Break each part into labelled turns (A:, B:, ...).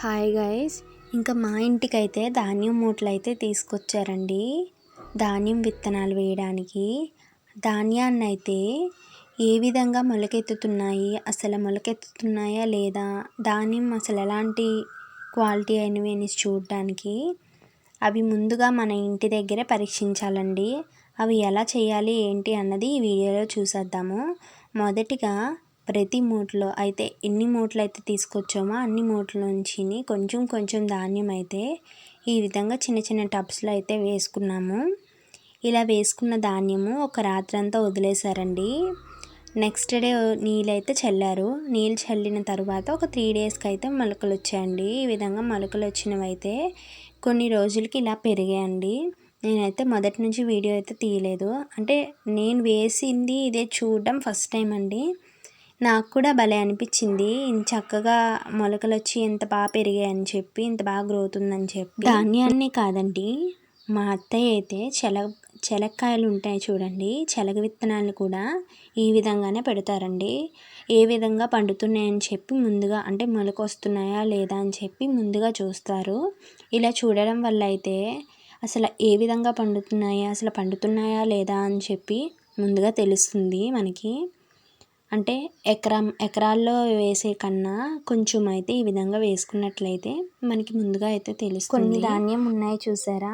A: Hi guys, ఇంకా మా ఇంటికైతే ధాన్యం మూటలైతే తీసుకొచ్చారండి. ధాన్యం విత్తనాలు వేయడానికి ధాన్యాన్ని అయితే ఏ విధంగా మొలకెత్తుతున్నాయి, అసలు మొలకెత్తుతున్నాయా లేదా, ధాన్యం అసలు ఎలాంటి క్వాలిటీ అయినవి అని చూడడానికి అవి ముందుగా మన ఇంటి దగ్గర పరీక్షించాలండి. అవి ఎలా చేయాలి ఏంటి అన్నది ఈ వీడియోలో చూసేద్దాము. మొదటిగా ప్రతి మూటలో అయితే ఎన్ని మూటలు అయితే తీసుకొచ్చామో అన్ని మూటల నుంచి కొంచెం కొంచెం ధాన్యం అయితే ఈ విధంగా చిన్న చిన్న టబ్స్లో అయితే వేసుకున్నాము. ఇలా వేసుకున్న ధాన్యము ఒక రాత్రంతా వదిలేశారండి. Next day నీళ్ళైతే చల్లారు. నీళ్ళు చల్లిన తర్వాత ఒక 3 డేస్కి అయితే మొలకలు వచ్చాయండి. ఈ విధంగా మొలకలు వచ్చినవి అయితే కొన్ని రోజులకి ఇలా పెరిగాయండి. నేనైతే మొదటి నుంచి వీడియో అయితే తీయలేదు, అంటే నేను వేసింది ఇదే చూడడం ఫస్ట్ టైం అండి. నాకు కూడా భలే అనిపించింది, చక్కగా మొలకలు వచ్చి ఎంత బాగా పెరిగాయని చెప్పి, ఇంత బాగా గ్రోత్ ఉందని చెప్పి. ధాన్యాన్ని కాదండి, మా అత్తయ్య అయితే చెలక్కాయలు ఉంటాయి చూడండి, చెలగ విత్తనాలు కూడా ఈ విధంగానే పెడతారండి. ఏ విధంగా పండుతున్నాయని చెప్పి ముందుగా, అంటే మొలక వస్తున్నాయా లేదా అని చెప్పి ముందుగా చూస్తారు. ఇలా చూడడం వల్ల అయితే అసలు ఏ విధంగా పండుతున్నాయా లేదా అని చెప్పి ముందుగా తెలుస్తుంది మనకి. అంటే ఎకరాల్లో వేసే కన్నా కొంచెం అయితే ఈ విధంగా వేసుకున్నట్లయితే మనకి ముందుగా అయితే తెలుస్తుంది. కొన్ని ధాన్యం ఉన్నాయి చూసారా,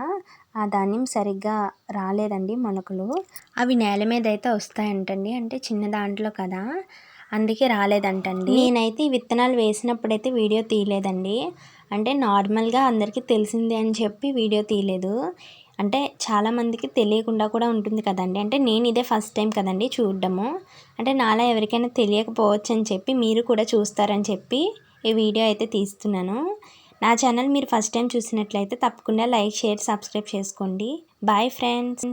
A: ఆ ధాన్యం సరిగ్గా రాలేదండి మొలకలు. అవి నేల మీద అయితే వస్తాయంటండి, అంటే చిన్న దాంట్లో కదా, అందుకే రాలేదంటండి. నేనైతే ఈ విత్తనాలు వేసినప్పుడైతే వీడియో తీయలేదండి, అంటే నార్మల్గా అందరికీ తెలిసిందే అని చెప్పి వీడియో తీయలేదు. అంటే చాలామందికి తెలియకుండా కూడా ఉంటుంది కదండి, అంటే నేను ఇదే ఫస్ట్ టైం కదండి చూడడము, అంటే నాలా ఎవరికైనా తెలియకపోవచ్చు అని చెప్పి మీరు కూడా చూస్తారని చెప్పి ఈ వీడియో అయితే తీస్తున్నాను. నా ఛానల్ మీరు ఫస్ట్ టైం చూసినట్లయితే తప్పకుండా లైక్, షేర్, సబ్స్క్రైబ్ చేసుకోండి. Bye friends.